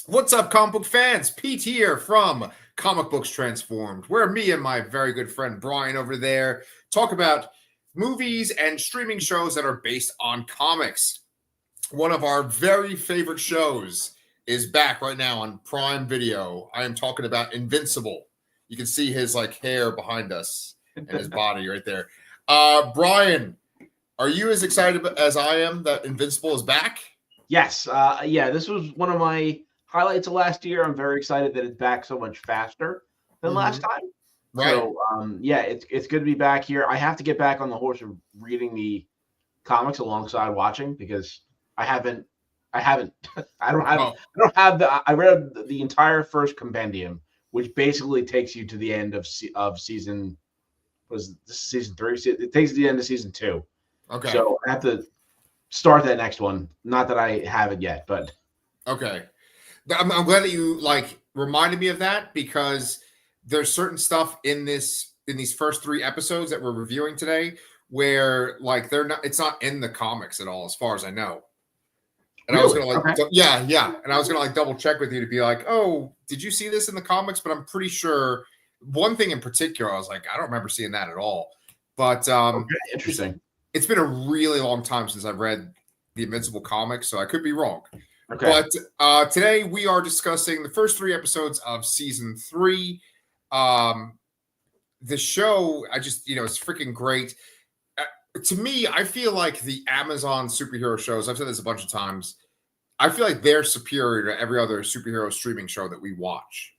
What's up, comic book fans? Pete here from Comic Books Transformed, where me and my very good friend Brian over there talk about movies and streaming shows that are based on comics. One of our very favorite shows is back right now on Prime Video. I am talking about Invincible. You can see his hair behind us and his body right there. Brian, are you as excited as I am that Invincible is back? Yes. This was one of my highlights of last year. I'm very excited that it's back so much faster than last time. Right. So, it's good to be back here. I have to get back on the horse of reading the comics alongside watching because I don't have I read the entire first compendium, which basically takes you to the end of season. Was this season 3? It takes the end of season 2. Okay. So I have to start that next one. Not that I have it yet, but okay. I'm glad that you reminded me of that because there's certain stuff in these first 3 episodes that we're reviewing today where it's not in the comics at all, as far as I know. And really? I was gonna yeah. And I was gonna double check with you to be like, oh, did you see this in the comics? But I'm pretty sure one thing in particular, I was like, I don't remember seeing that at all. But interesting. It's been a really long time since I've read the Invincible comics, so I could be wrong. Okay. But today we are discussing the first 3 episodes of season 3. The show, it's freaking great. To me, I feel like the Amazon superhero shows, I've said this a bunch of times, I feel like they're superior to every other superhero streaming show that we watch.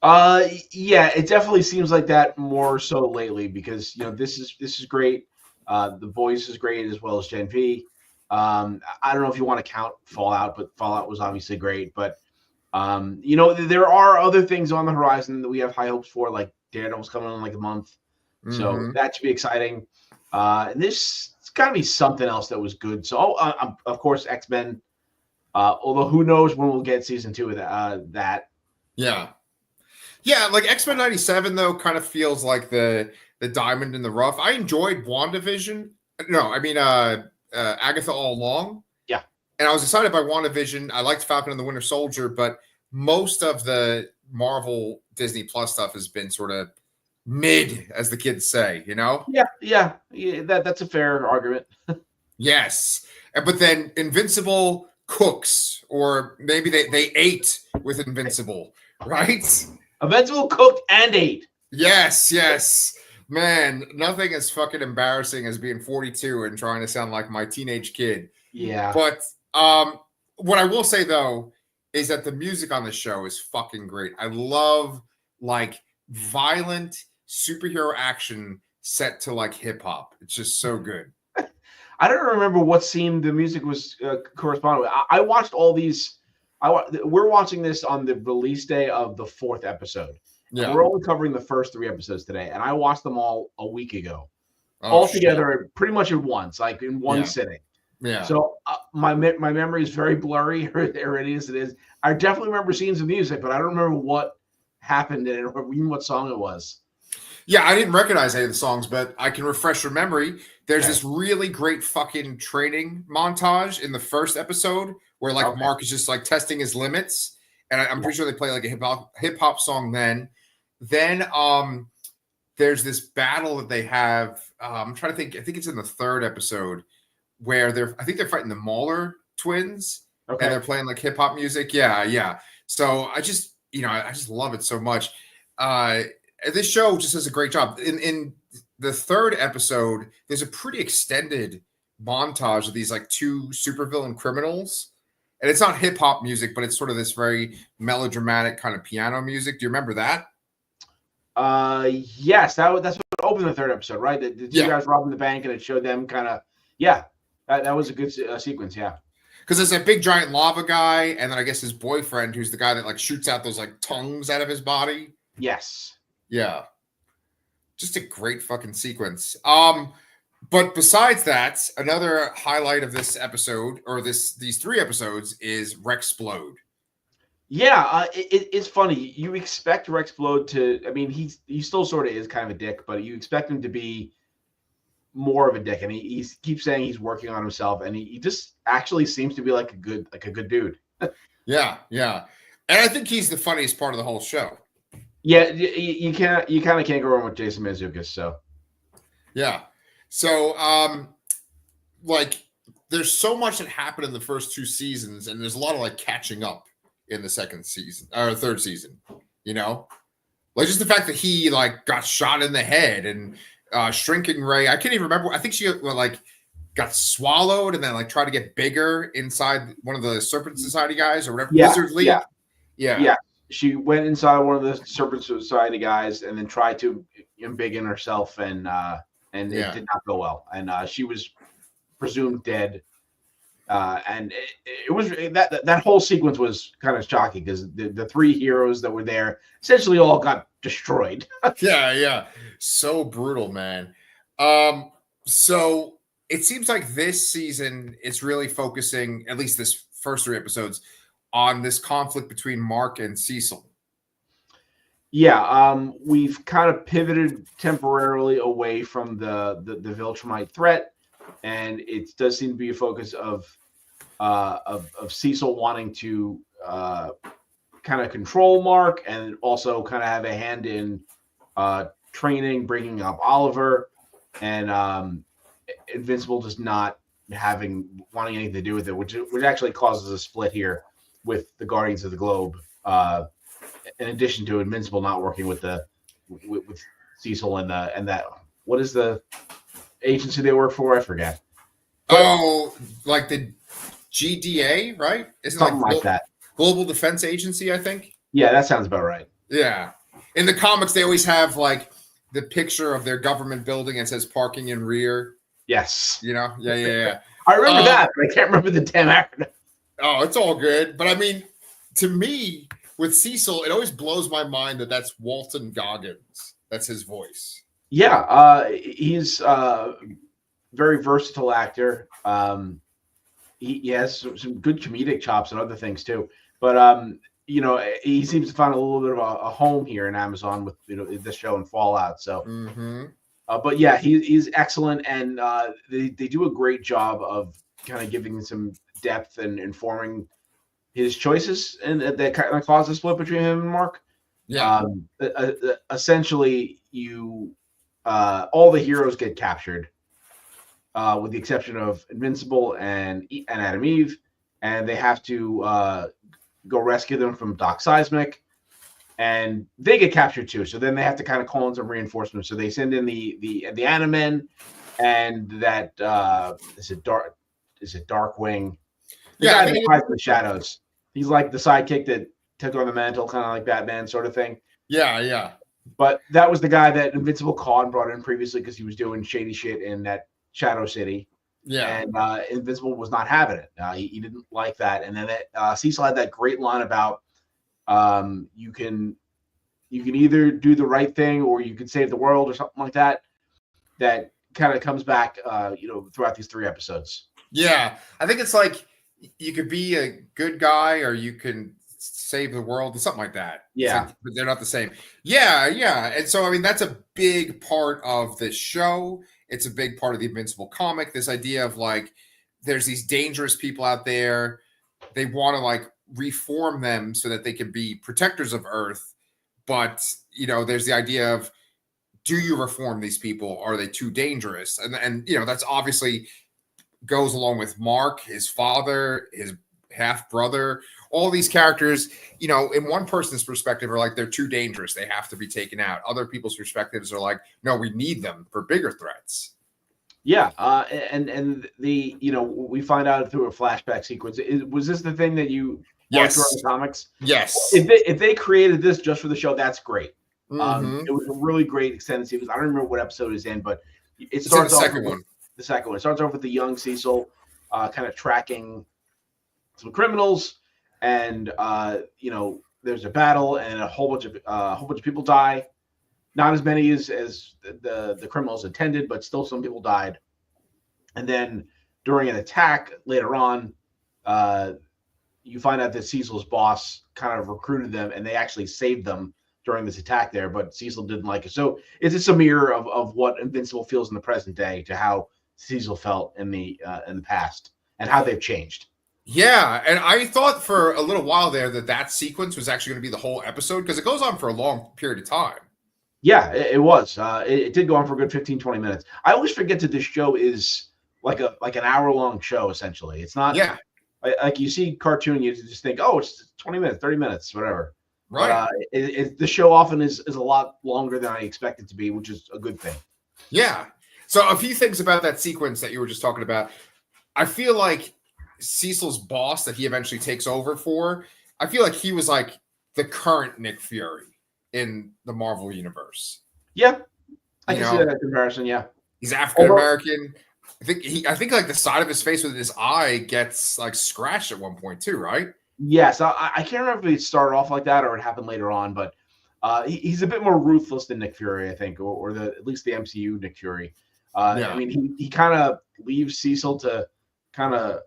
It definitely seems like that more so lately because this is great. The voice is great as well as Gen V. I don't know if you want to count Fallout, but Fallout was obviously great. But there are other things on the horizon that we have high hopes for, like Daredevil's coming in a month, so that should be exciting. This it's got to be something else that was good. So, of course, X-Men. Although who knows when we'll get season 2 of that. Yeah, X-Men 97 though kind of feels like the diamond in the rough. I enjoyed WandaVision. No, I mean Agatha All Along. Yeah, and I was excited by WandaVision. I liked Falcon and the Winter Soldier, but most of the Marvel Disney Plus stuff has been sort of mid, as the kids say. Yeah. That's a fair argument. Yes, but then Invincible cooks, or maybe they ate with Invincible, right? Invincible cooked and ate. Yes. Man, nothing as fucking embarrassing as being 42 and trying to sound like my teenage kid. Yeah. But what I will say though is that the music on the show is fucking great. I love violent superhero action set to hip hop. It's just so good. I don't remember what scene the music was corresponding with. I watched all these. We're watching this on the release day of the 4th episode. Yeah, we're only covering the first 3 episodes today, and I watched them all a week ago, all together, pretty much at once, in one sitting. Yeah. So my memory is very blurry. It is. I definitely remember scenes of music, but I don't remember what happened in it or even what song it was. Yeah, I didn't recognize any of the songs, but I can refresh your memory. There's this really great fucking training montage in the first episode where Mark is just testing his limits, and I'm pretty sure they play a hip hop song then. Then there's this battle that they have. I'm trying to think. I think it's in the 3rd episode where they're fighting the Mauler twins, and they're playing hip hop music. Yeah. So I just love it so much. This show just does a great job. In the 3rd episode, there's a pretty extended montage of these 2 supervillain criminals, and it's not hip hop music, but it's sort of this very melodramatic kind of piano music. Do you remember that? Yes, that's what opened the 3rd episode, right? The 2 guys robbing the bank, and it showed them kind of, that was a good sequence, yeah. Because there's a big giant lava guy, and then I guess his boyfriend, who's the guy that shoots out those tongues out of his body. Yes. Yeah. Just a great fucking sequence. But besides that, another highlight of this episode, or these 3 episodes, is Rexplode. Yeah, it's funny. You expect Rexplode to, I mean, he still sort of is kind of a dick, but you expect him to be more of a dick, and he keeps saying he's working on himself, and he just actually seems to be like a good dude. Yeah. And I think he's the funniest part of the whole show. Yeah, you kind of can't go wrong with Jason Mantzoukas. So yeah. So like there's so much that happened in the first two seasons, and there's a lot of like catching up in the second season or third season. You know, like just the fact that he like got shot in the head and shrinking Ray. I can't even remember. I think she like got swallowed and then like tried to get bigger inside one of the Serpent Society guys or whatever. Yeah, Wizard League. Yeah. She went inside one of the Serpent Society guys and then tried to embiggen herself, and it did not go well. And she was presumed dead. And it was that whole sequence was kind of shocking because the three heroes that were there essentially all got destroyed. yeah. So brutal, man. So it seems like this season is really focusing, at least this first three episodes, on this conflict between Mark and Cecil. Yeah, we've kind of pivoted temporarily away from the Viltrumite threat, and it does seem to be a focus of Cecil wanting to kind of control Mark and also kind of have a hand in training, bringing up Oliver, and Invincible just not wanting anything to do with it, which actually causes a split here with the Guardians of the Globe. In addition to Invincible not working with Cecil and that, what is the agency they work for? I forget. Oh, like the GDA, right? Isn't something like that? Global Defense Agency, I think. Yeah, that sounds about right. Yeah. In the comics, they always have like the picture of their government building and says parking in rear. Yes. You know? Yeah. I remember that, but I can't remember the damn acronym. Oh, it's all good. But I mean, to me, with Cecil, it always blows my mind that that's Walton Goggins. That's his voice. Yeah. He's a very versatile actor. He has some good comedic chops and other things too. But he seems to find a little bit of a home here in Amazon with this show and Fallout. So, but yeah, he's excellent, and they do a great job of kind of giving some depth and informing his choices, and that kind of caused a split between him and Mark. Yeah. Essentially, all the heroes get captured, with the exception of Invincible and Adam Eve, and they have to go rescue them from Doc Seismic, and they get captured too. So then they have to kind of call in some reinforcements. So they send in the Animen, and that is it Darkwing? The guy that hides in the shadows. He's like the sidekick that took on the mantle, kind of like Batman sort of thing. Yeah. But that was the guy that Invincible caught and brought in previously because he was doing shady shit in that Shadow City. Yeah. And Invincible was not having it. He didn't like that. And then Cecil had that great line about you can either do the right thing or you can save the world or something like that. That kind of comes back throughout these three episodes. Yeah. I think it's like you could be a good guy or you can save the world or something like that. Yeah. But they're not the same. Yeah. And so, I mean, that's a big part of this show. It's a big part of the Invincible comic. This idea of like, there's these dangerous people out there. They want to like reform them so that they can be protectors of Earth. But, there's the idea of, do you reform these people? Are they too dangerous? And that's obviously goes along with Mark, his father, his half brother, all these characters, in one person's perspective are like, they're too dangerous. They have to be taken out. Other people's perspectives are like, no, we need them for bigger threats. Yeah. And we find out through a flashback sequence. Was this the thing that you watched around the comics? Yes. If they created this just for the show, that's great. Mm-hmm. It was a really great extended series. I don't remember what episode it's in, but it starts off with the second one. It starts off with the young Cecil kind of tracking some criminals, and there's a battle, and a whole bunch of people die. Not as many as the criminals intended, but still some people died. And then during an attack later on, you find out that Cecil's boss kind of recruited them, and they actually saved them during this attack there, but Cecil didn't like it. So it's just a mirror of what Invincible feels in the present day to how Cecil felt in the past and how they've changed. Yeah, and I thought for a little while there that sequence was actually going to be the whole episode because it goes on for a long period of time. Yeah, it was. It did go on for a good 15, 20 minutes. I always forget that this show is like an hour long show. Essentially, it's not Yeah, like you see cartoon, you just think, oh, it's 20 minutes, 30 minutes, whatever. But right. the show often is a lot longer than I expect it to be, which is a good thing. Yeah. So a few things about that sequence that you were just talking about. I feel like Cecil's boss that he eventually takes over for, I feel like he was like the current Nick Fury in the Marvel universe. Yeah, I You can see know, that comparison. Yeah. he's African Although, American. I think like the side of his face with his eye gets like scratched at one point too, right? yes, I can't remember if it started off like that or it happened later on, but he's a bit more ruthless than Nick Fury, I think, or at least the MCU Nick Fury. I Yeah. mean, he kind of leaves Cecil to kind of,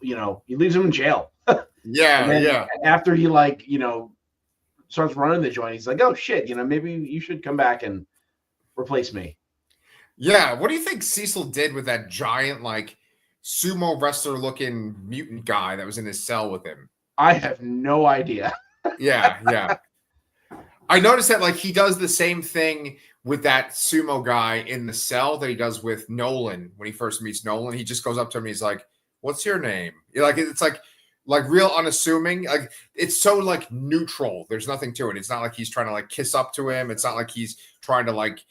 he leaves him in jail. And Yeah, then yeah. after he starts running the joint, he's like, oh shit, maybe you should come back and replace me. Yeah. What do you think Cecil did with that giant, like, sumo wrestler looking mutant guy that was in his cell with him? I have no idea. Yeah, yeah. I noticed that like he does the same thing with that sumo guy in the cell that he does with Nolan when he first meets Nolan. He just goes up to him and he's like, "What's your name?" Like it's like real unassuming. Like it's so like neutral. There's nothing to it. It's not like he's trying to like kiss up to him. It's not like he's trying to like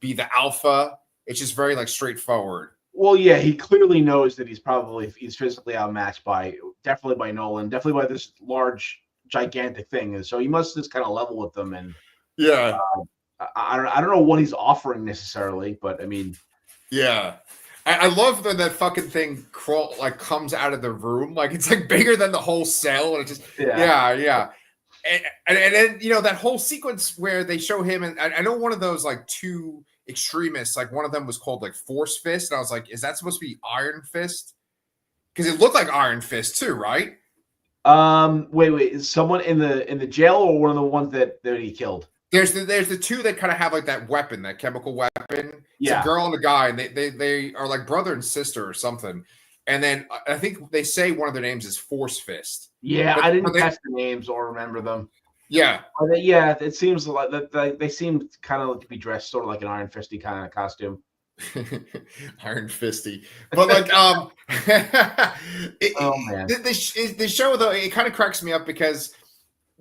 be the alpha. It's just very like straightforward. Well, yeah, he clearly knows that he's physically outmatched definitely by Nolan, definitely by this large, gigantic thing, and so he must just kind of level with them. And Yeah. I don't know what he's offering necessarily, but I mean, Yeah. I love when that fucking thing comes out of the room. Like it's like bigger than the whole cell. And it just yeah. And then that whole sequence where they show him, and I know one of those like two extremists, like one of them was called like Force Fist, and I was like, is that supposed to be Iron Fist? Because it looked like Iron Fist too, right? wait, is someone in the jail or one of the ones that he killed? There's the two that kind of have like that weapon, that chemical weapon. It's Yeah. a girl and a guy, and they are like brother and sister or something. And then I think they say one of their names is Force Fist. Yeah, But I didn't catch the names or remember them. yeah, Yeah, it seems like that they seem kind of to be dressed sort of like an Iron Fisty kind of costume. Iron Fisty. But like Oh man. the show though, it kind of cracks me up because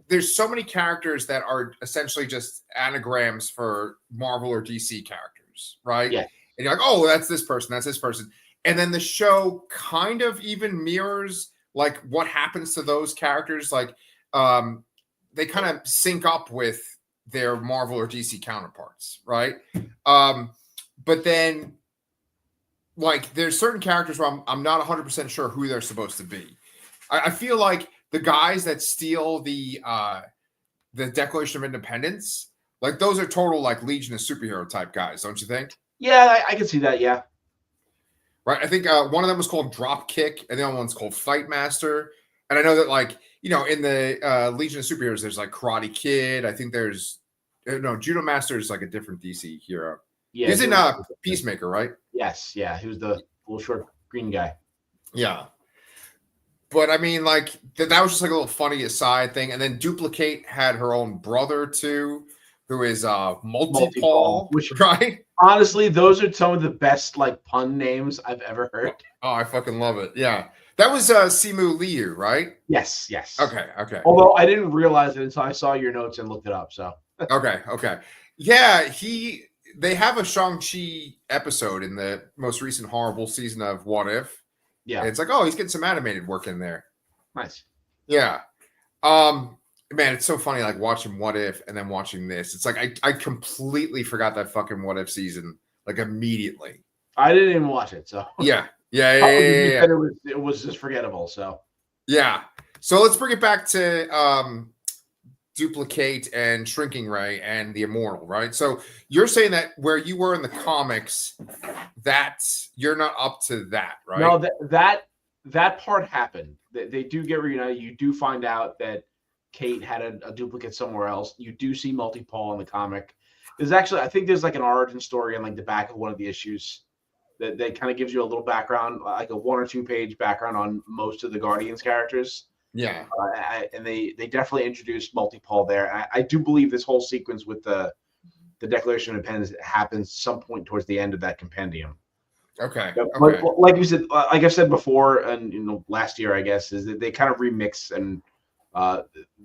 there's so many characters that are essentially just anagrams for Marvel or DC characters, right? Yeah. And you're like, oh, that's this person, that's this person. And then the show kind of even mirrors like what happens to those characters. Like they kind of sync up with their Marvel or DC counterparts, right? But then like there's certain characters where I'm not 100% sure who they're supposed to be. I feel like the guys that steal the Declaration of Independence, like those are total like Legion of Superhero type guys, don't you think? Yeah, I can see that. Yeah. Right. I think one of them was called Dropkick, and the other one's called Fight Master. And I know that like in the Legion of Superheroes, there's like Karate Kid. I think there's no Judo Master is like a different DC hero. Yeah. He's in Peacemaker, right? Yes. Yeah. He was the little short green guy. Yeah. But I mean, like that was just like a little funny aside thing. And then Duplicate had her own brother too, who is Multi-Paul, which right? Honestly, those are some of the best like pun names I've ever heard. Oh, I fucking love it. Yeah. That was Simu Liu, right? Yes. Okay. Although I didn't realize it until I saw your notes and looked it up. So okay. Yeah, they have a Shang-Chi episode in the most recent horrible season of What If. Yeah. And it's like, oh, he's getting some animated work in there. Nice. Yeah. Man, it's so funny like watching What If and then watching this. It's like I completely forgot that fucking What If season like immediately. I didn't even watch it, so yeah. It was just forgettable. So yeah. So let's bring it back to Duplicate and Shrinking Ray and the Immortal, right? So you're saying that where you were in the comics, that you're not up to that, right? No, that part happened. They do get reunited. You do find out that Kate had a duplicate somewhere else. You do see Multi-Paul in the comic. There's actually, I think there's like an origin story on like the back of one of the issues that kind of gives you a little background, like a 1 or 2 page background on most of the Guardians characters. Yeah. And they definitely introduced multi-Paul there. I do believe this whole sequence with the Declaration of Independence happens some point towards the end of that compendium. Okay. But like you said, like I've said before, and last year I guess, is that they kind of remix and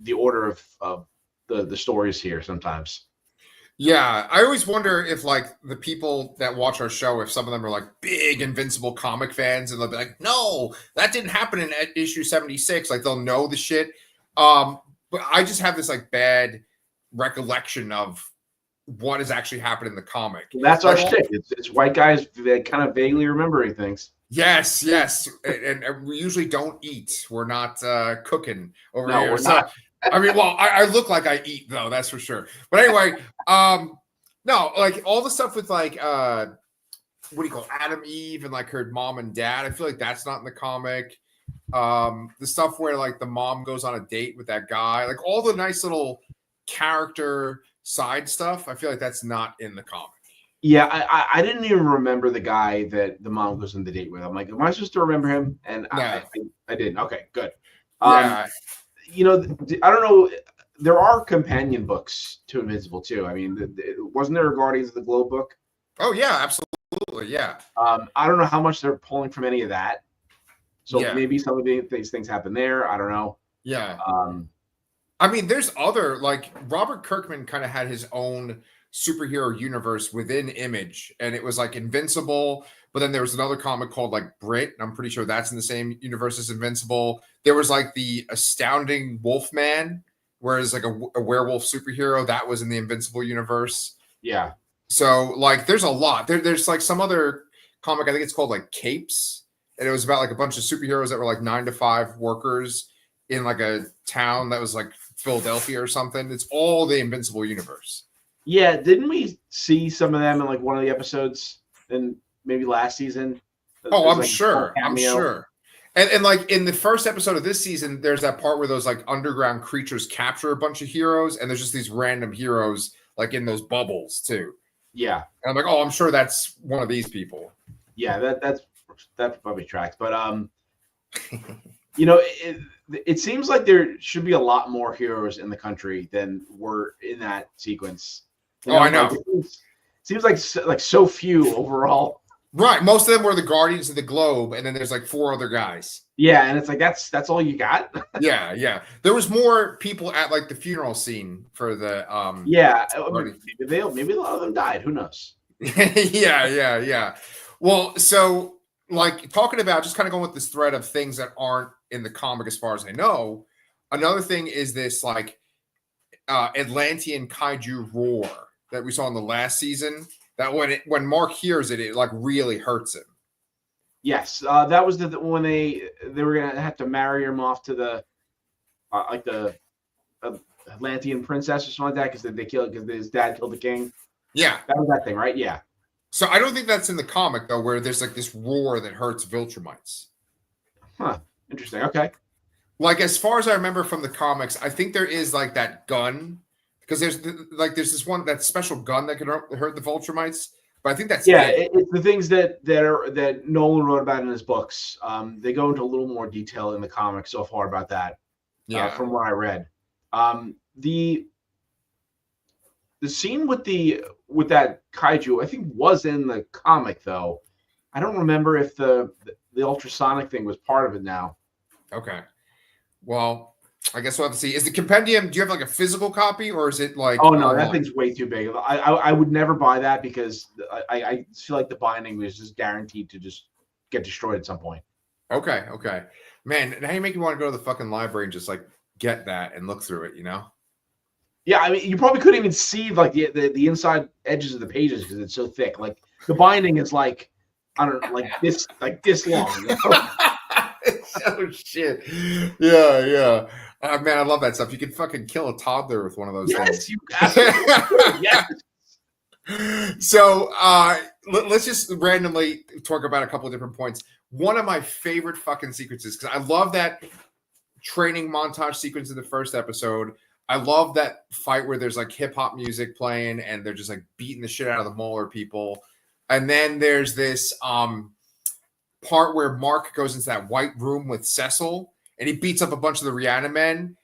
the order of the stories here sometimes. Yeah, I always wonder if like the people that watch our show, if some of them are like big Invincible comic fans, and they'll be like, "No, that didn't happen in issue 76." Like they'll know the shit. But I just have this like bad recollection of what has actually happened in the comic. That's our Like, shtick. It's white guys that kind of vaguely remembering things. yes, and we usually don't eat. We're not cooking over No, here. we're So, not. I mean, well, I look like I eat though, that's for sure. But anyway, no, like all the stuff with like what do you call Adam Eve and like her mom and dad. I feel like that's not in the comic. The stuff where like the mom goes on a date with that guy, like all the nice little character side stuff. I feel like that's not in the comic. Yeah, I didn't even remember the guy that the mom goes on the date with. I'm like, am I supposed to remember him? And No. I didn't. Okay, good. Yeah. I don't know. There are companion books to Invincible too. I mean, wasn't there a Guardians of the Globe book? Oh yeah, absolutely. Yeah. I don't know how much they're pulling from any of that. So Yeah. maybe some of these things happen there. I don't know. Yeah. I mean, there's other like Robert Kirkman kind of had his own superhero universe within Image, and it was like Invincible. But then there was another comic called like Brit, and I'm pretty sure that's in the same universe as Invincible. There was like the Astounding Wolfman, whereas like a werewolf superhero that was in the Invincible universe. Yeah. So like, there's a lot. There's like some other comic. I think it's called like Capes, and it was about like a bunch of superheroes that were like 9-to-5 workers in like a town that was like Philadelphia or something. It's all the Invincible universe. Yeah, didn't we see some of them in like one of the episodes in maybe last season? Oh, I'm like sure. I'm sure. And like in the first episode of this season, there's that part where those like underground creatures capture a bunch of heroes, and there's just these random heroes like in those bubbles too. Yeah. And I'm like, oh, I'm sure that's one of these people. Yeah, that probably tracks. But it seems like there should be a lot more heroes in the country than were in that sequence. I know. Like, it seems like so few overall. Right. Most of them were the Guardians of the Globe, and then there's like 4 other guys. Yeah, and it's like that's all you got. Yeah. There was more people at like the funeral scene for the yeah. Maybe a lot of them died. Who knows? Yeah. Well, so like talking about just kind of going with this thread of things that aren't in the comic as far as I know. Another thing is this like Atlantean kaiju roar that we saw in the last season. That when Mark hears it, it like really hurts him. Yes, that was when they were gonna have to marry him off to the like the Atlantean princess or something like that because they killed because his dad killed the king. Yeah, that was that thing, right? Yeah. So I don't think that's in the comic though, where there's like this roar that hurts Viltrumites. Huh. Interesting. Okay. Like as far as I remember from the comics, I think there is like that gun because there's this one that special gun that can hurt the Viltrumites. But I think that's it's the things that Nolan wrote about in his books. They go into a little more detail in the comics so far about that. Yeah, from what I read, the scene with that kaiju I think was in the comic though. I don't remember if the ultrasonic thing was part of it now. Okay, well. I guess we'll have to see. Is the compendium? Do you have like a physical copy, or is it like? Oh no, that thing's way too big. I would never buy that because I feel like the binding was just guaranteed to just get destroyed at some point. Okay, man. Now you make me want to go to the fucking library and just like get that and look through it. You know? Yeah, I mean, you probably couldn't even see like the inside edges of the pages because it's so thick. Like the binding is like I don't know, like this long. You know? Oh shit! Yeah. Man, I love that stuff. You could fucking kill a toddler with one of those things. Yes. So let's just randomly talk about a couple of different points. One of my favorite fucking sequences, because I love that training montage sequence in the first episode. I love that fight where there's like hip hop music playing and they're just like beating the shit out of the Mauler people. And then there's this part where Mark goes into that white room with Cecil and he beats up a bunch of the Reanimen.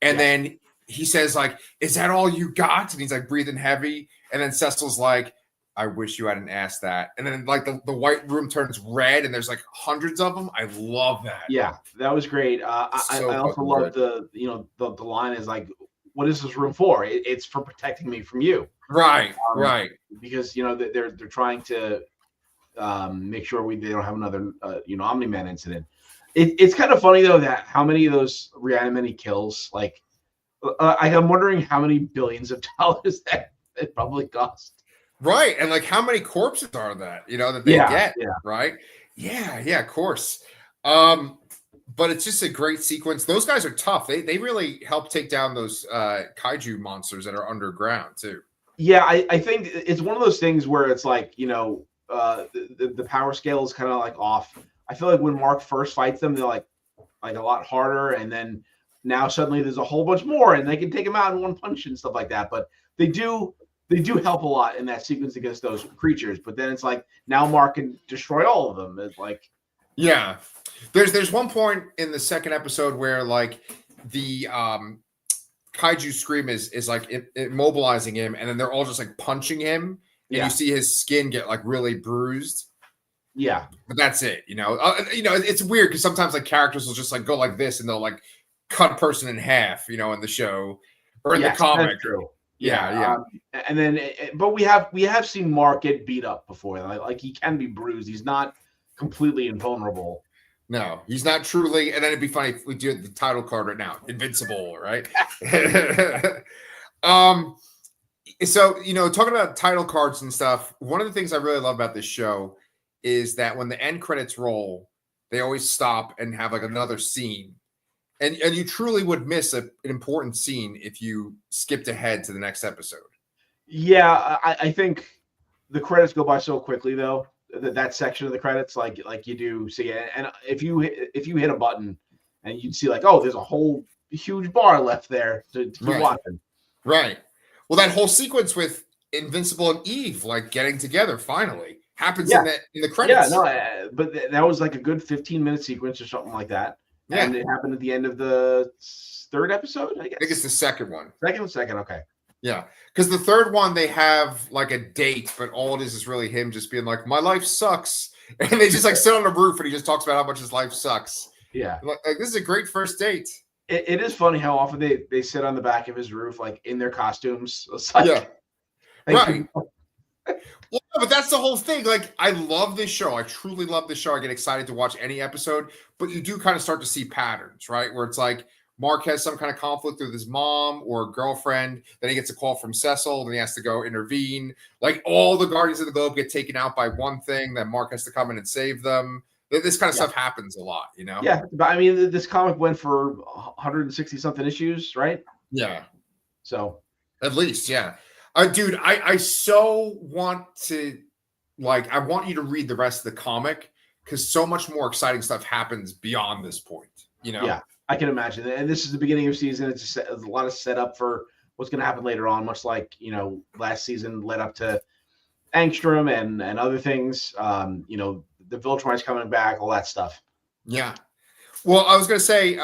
And then he says, like, is that all you got? And he's like breathing heavy. And then Cecil's like, I wish you hadn't asked that. And then like the white room turns red and there's like hundreds of them. I love that. Yeah, that was great. I also love the line is like, what is this room for? It's for protecting me from you. Right. Because they're trying to make sure they don't have another Omni-Man incident. It's kind of funny though that how many of those Reanimen he kills. Like, I'm wondering how many billions of dollars that it probably cost. Right, and like how many corpses are that that they get? Yeah. Right? Yeah, of course. But it's just a great sequence. Those guys are tough. They really help take down those kaiju monsters that are underground too. Yeah, I think it's one of those things where it's like the power scale is kind of like off. I feel like when Mark first fights them, they're like a lot harder, and then now suddenly there's a whole bunch more, and they can take them out in one punch and stuff like that. But they do help a lot in that sequence against those creatures. But then it's like now Mark can destroy all of them. It's like, yeah, there's one point in the second episode where like the kaiju scream is like immobilizing him, and then they're all just like punching him, and you see his skin get like really bruised. Yeah, but that's it. It's weird because sometimes like characters will just like go like this, and they'll like cut a person in half, in the show or in the comic. That's true. Yeah. And then, but we have seen Mark get beat up before. Like he can be bruised. He's not completely invulnerable. No, he's not truly. And then it'd be funny if we do the title card right now, Invincible, right? So talking about title cards and stuff. One of the things I really love about this show is that when the end credits roll, they always stop and have like another scene. And you truly would miss an important scene if you skipped ahead to the next episode. Yeah, I think the credits go by so quickly though. That section of the credits, like you do see, and if you hit a button and you'd see like, oh, there's a whole huge bar left there to keep watching. Right. Well, that whole sequence with Invincible and Eve like getting together finally happens in the credits. Yeah, no, but that was like a good 15-minute sequence or something like that. Yeah. And it happened at the end of the third episode, I guess. I think it's the second one. Second, okay. Yeah, because the third one, they have like a date, but all it is really him just being like, my life sucks. And they just like sit on the roof and he just talks about how much his life sucks. Yeah. Like this is a great first date. It is funny how often they sit on the back of his roof, like in their costumes. Like, yeah. Right. Well, but that's the whole thing. Like, I love this show. I truly love this show. I get excited to watch any episode, but you do kind of start to see patterns, right? Where it's like Mark has some kind of conflict with his mom or girlfriend. Then he gets a call from Cecil, and he has to go intervene. Like, all the Guardians of the Globe get taken out by one thing, then Mark has to come in and save them. This kind of stuff happens a lot, Yeah, but I mean, this comic went for 160-something issues, right? Yeah. So. At least, yeah. Dude, I so want to, like, I want you to read the rest of the comic because so much more exciting stuff happens beyond this point, Yeah, I can imagine. And this is the beginning of season. It's a lot of setup for what's going to happen later on, much like, last season led up to Angstrom and other things. The Viltrumi's coming back, all that stuff. Yeah. Well, I was going to say,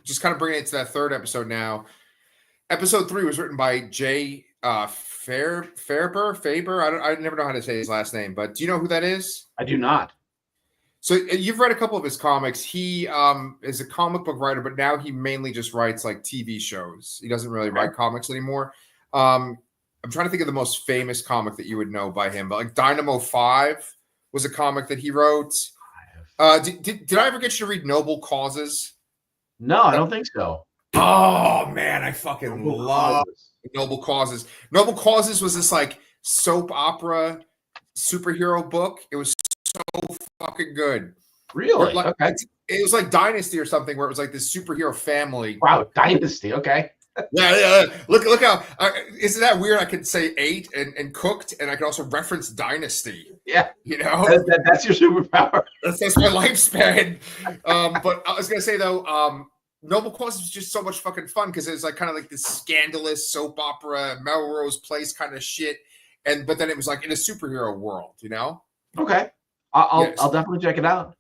just kind of bringing it to that third episode now. Episode 3 was written by Jay Faber. I never know how to say his last name, but do you know who that is? I do not. So you've read a couple of his comics. He is a comic book writer, but now he mainly just writes like TV shows. He doesn't really write comics anymore. I'm trying to think of the most famous comic that you would know by him, but like Dynamo 5 was a comic that he wrote. Did I ever get you to read Noble Causes? No, I don't think so. Oh man, I fucking love Noble Causes. Noble Causes was this like soap opera superhero book. It was so fucking good. Really? Like, okay. It was like Dynasty or something where it was like this superhero family. Wow, Dynasty. Okay. Yeah. Look how isn't that weird? I could say ate and cooked, and I could also reference Dynasty. Yeah, that's your superpower. That's my lifespan. But I was gonna say though, Noble Causes was just so much fucking fun because it was like kind of like this scandalous soap opera, Melrose Place kind of shit. but then it was like in a superhero world, you know? Okay, I'll Yes. definitely check it out.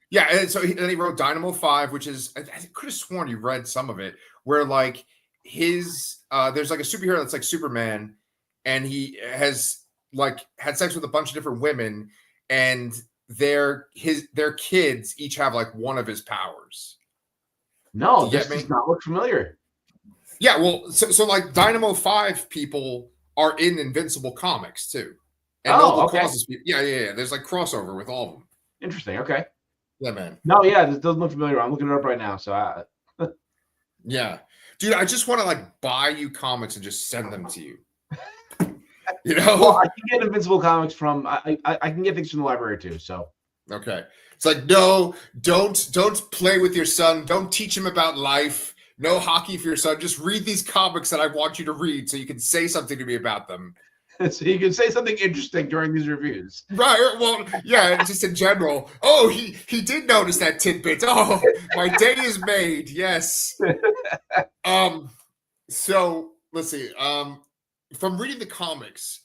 Yeah, and so then he wrote Dynamo 5, which is I could have sworn you read some of it, where like his there's like a superhero that's like Superman, and he has like had sex with a bunch of different women, and their kids each have like one of his powers. Do No, you this get me? does not look familiar. Yeah, well, so like Dynamo 5 people are in Invincible comics too. And Oh, Noble okay, Causes people. Yeah. There's like crossover with all of them. interesting. Okay, Yeah, man. no, yeah, this doesn't look familiar. I'm looking it up right now. So Yeah. Dude, I just want to like buy you comics and just send them to you. You well, know? I can get Invincible comics from I can get things from the library too. So Okay. It's like, no, don't play with your son. Don't teach him about life. No hockey for your son. Just read these comics that I want you to read so you can say something to me about them. so you can say something interesting during these reviews. Right. Well, yeah, just in general. Oh, he did notice that tidbit. Oh, my day is made. Yes. So let's see. From reading the comics,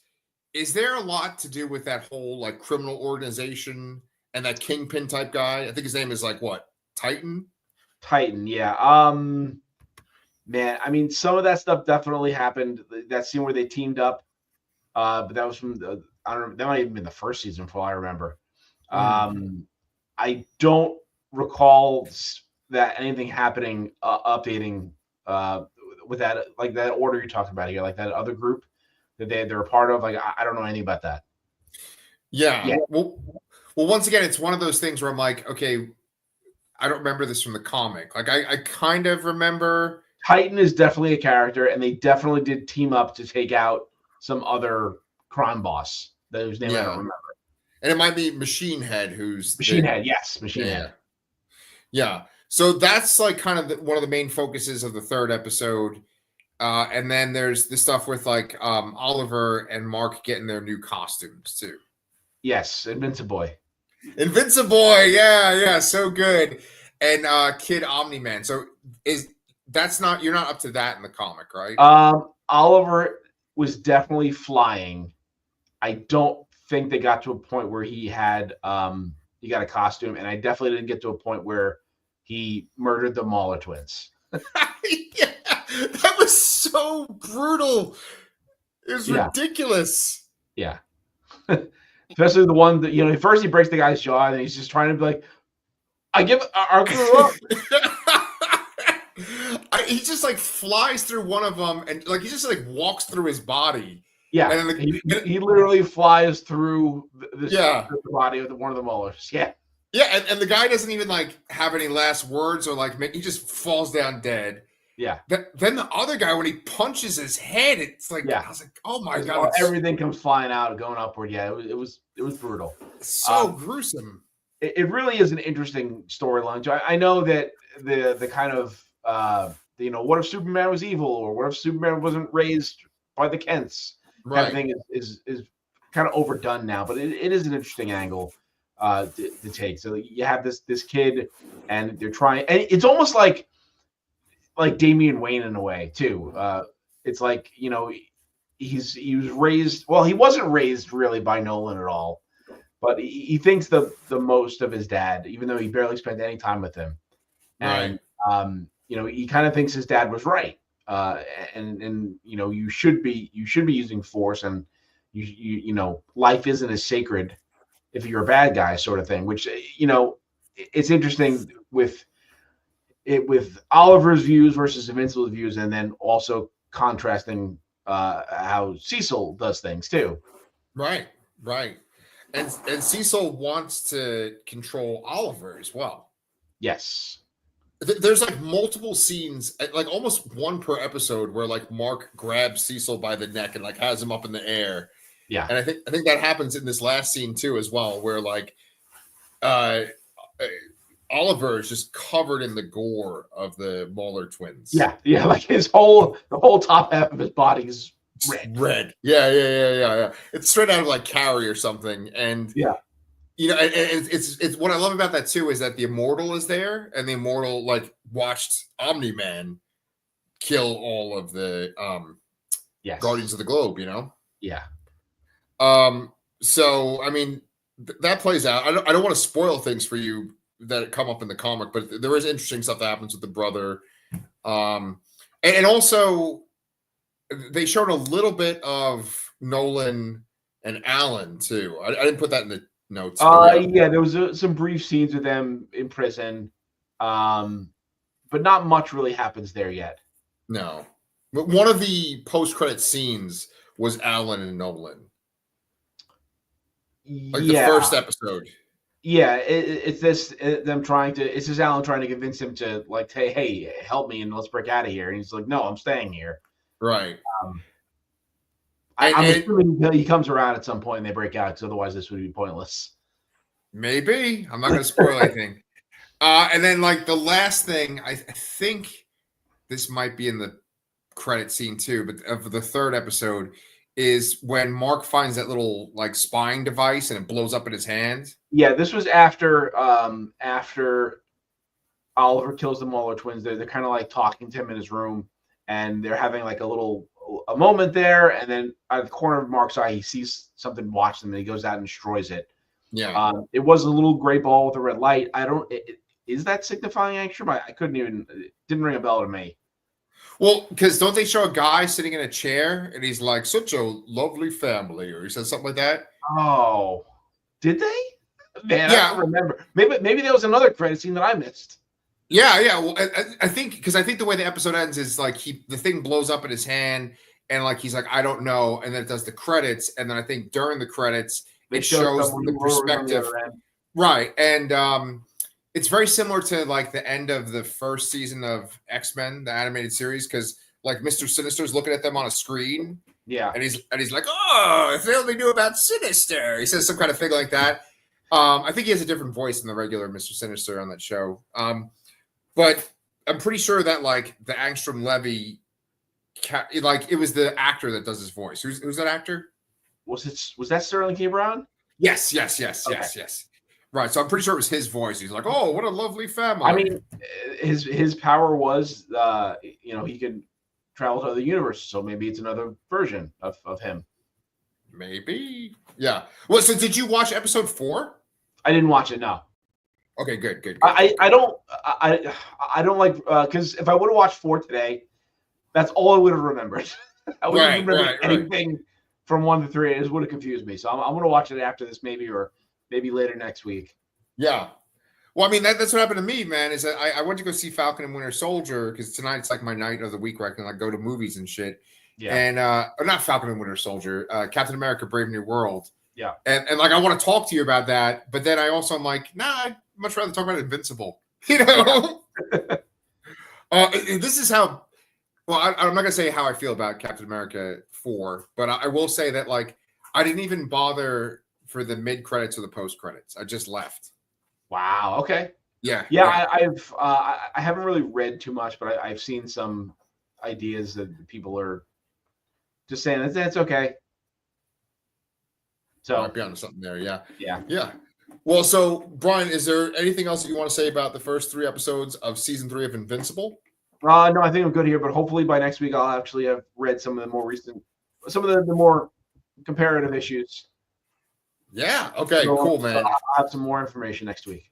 is there a lot to do with that whole like criminal organization and that kingpin type guy? I think his name is like what? Titan? Titan, yeah. Man, I mean, some of that stuff definitely happened. That scene where they teamed up, but that was from the, I don't know, that might even been the first season, for all I remember. I don't recall that anything happening, updating with that, like that order you're talking about here, like that other group that they're a part of. Like, I don't know anything about that. Yeah. Well, once again, it's one of those things where I'm like, okay, I don't remember this from the comic. Like, I kind of remember. Titan is definitely a character, and they definitely did team up to take out some other crime boss whose name I don't remember. And it might be Machine Head, who's Machine Head. Yes, Machine Head. Yeah. So that's like kind of one of the main focuses of the third episode. And then there's the stuff with like Oliver and Mark getting their new costumes too. Yes, Invincible. Invincible, yeah, so good. And Kid Omni-Man. So you're not up to that in the comic, right? Oliver was definitely flying. I don't think they got to a point where he got a costume, and I definitely didn't get to a point where he murdered the Mauler twins. Yeah, that was so brutal. It was ridiculous. Yeah. Especially the one that, first he breaks the guy's jaw, and he's just trying to be like, I grew up. He just like flies through one of them, and like he just like walks through his body. Yeah, and then he literally flies through the body of one of the molars. Yeah. Yeah, and the guy doesn't even like have any last words or like he just falls down dead. Yeah. Then the other guy, when he punches his head, it's like I was like, oh my god! Everything comes flying out, going upward. Yeah, it was brutal. So gruesome. It really is an interesting storyline. I know that the kind of what if Superman was evil, or what if Superman wasn't raised by the Kents? Kind of thing is kind of overdone now, but it is an interesting angle to take. So you have this kid, and they're trying, and it's almost like Damian Wayne in a way too. It's like he was raised. Well, he wasn't raised really by Nolan at all, but he thinks the most of his dad, even though he barely spent any time with him. And he kind of thinks his dad was right. And you should be using force, and life isn't as sacred if you're a bad guy, sort of thing. Which it's interesting with Oliver's views versus Invincible's views, and then also contrasting how Cecil does things too. Right. And Cecil wants to control Oliver as well. Yes. There's like multiple scenes, like almost one per episode, where like Mark grabs Cecil by the neck and like has him up in the air. Yeah. And I think that happens in this last scene too, as well, where like Oliver is just covered in the gore of the Mauler twins. Yeah, like the whole top half of his body is red. Yeah. It's straight out of like Carrie or something. And it's what I love about that too is that the Immortal is there, and the Immortal like watched Omni-Man kill all of the Guardians of the Globe. Yeah. So I mean, that plays out. I don't want to spoil things for you that come up in the comic, but there is interesting stuff that happens with the brother. And also they showed a little bit of Nolan and Alan too. I didn't put that in the notes. Yeah, there was some brief scenes with them in prison, but not much really happens there yet. No, but one of the post-credit scenes was Alan and Nolan, like the first episode. Yeah, it's this them trying to. It's just Alan trying to convince him to like, hey, help me and let's break out of here. And he's like, no, I'm staying here. Right. I'm assuming he comes around at some point and they break out, because otherwise this would be pointless. Maybe. I'm not going to spoil anything. And then like the last thing, I think this might be in the credit scene too, but of the third episode is when Mark finds that little like spying device and it blows up in his hand. Yeah, this was after Oliver kills the Muller twins. They're kind of like talking to him in his room, and they're having like a moment there, and then out of the corner of Mark's eye, he sees something watch them, and he goes out and destroys it. Yeah. It was a little gray ball with a red light. Is that signifying Angstrom? I couldn't even. It didn't ring a bell to me. Well, because don't they show a guy sitting in a chair and he's like, such a lovely family, or he says something like that? Oh, did they? Man, yeah. I don't remember. Maybe there was another credit scene that I missed. Yeah. Well, I think the way the episode ends is like the thing blows up in his hand, and like he's like, I don't know, and then it does the credits, and then I think during the credits it shows the perspective, right? And it's very similar to like the end of the first season of X-Men, the animated series, because like Mr. Sinister's looking at them on a screen. Yeah. And he's like, oh, if they only knew about Sinister. He says some kind of thing like that. I think he has a different voice than the regular Mr. Sinister on that show. But I'm pretty sure that like the Angstrom Levy, like it was the actor that does his voice. Who's that actor? Was that Sterling K. Brown? Yes. Right, so I'm pretty sure it was his voice. He's like, "Oh, what a lovely family." I mean, his power was, he could travel to other universes. So maybe it's another version of him. Maybe, yeah. Well, so did you watch episode 4? I didn't watch it. No. Okay, good. I don't like, because if I would have watched 4 today, that's all I would have remembered. I wouldn't remember anything from 1 to 3. It just would have confused me. So I'm going to watch it after this, maybe later next week. Yeah. Well, I mean, that's what happened to me, man, is that I went to go see Falcon and Winter Soldier because tonight's like my night of the week where I can like go to movies and shit. Yeah. And or not Falcon and Winter Soldier, Captain America Brave New World. Yeah. And like I want to talk to you about that, but then I also am like, nah, I'd much rather talk about Invincible. You know? This is how I'm not gonna say how I feel about Captain America 4, but I will say that like I didn't even bother for the mid credits or the post credits. I just left. Wow. Okay. Yeah. I haven't really read too much, but I've seen some ideas that people are just saying that's okay. So might be onto something there. Yeah. Well, so Brian, is there anything else that you want to say about the first 3 episodes of season 3 of Invincible? No, I think I'm good here, but hopefully by next week I'll actually have read some of the more comparative issues. Yeah. Okay. So, cool, man. I'll have some more information next week.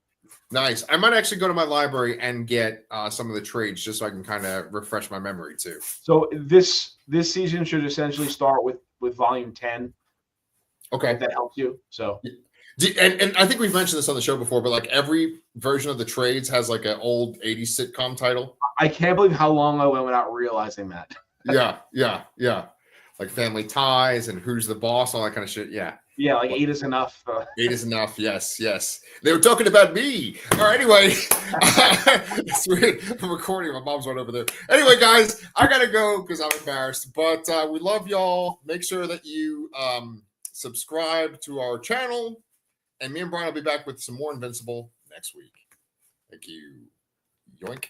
Nice. I might actually go to my library and get some of the trades just so I can kind of refresh my memory too. So this season should essentially start with volume 10. Okay. If that helps you. So. And I think we've mentioned this on the show before, but like every version of the trades has like an old 80s sitcom title. I can't believe how long I went without realizing that. Yeah. Like Family Ties and Who's the Boss, all that kind of shit. Yeah. Yeah, like 8 is enough. 8 is enough. Yes. They were talking about me. All right. Anyway, it's weird. I'm recording. My mom's right over there. Anyway, guys, I gotta go because I'm embarrassed. But we love y'all. Make sure that you subscribe to our channel. And me and Brian will be back with some more Invincible next week. Thank you. Yoink.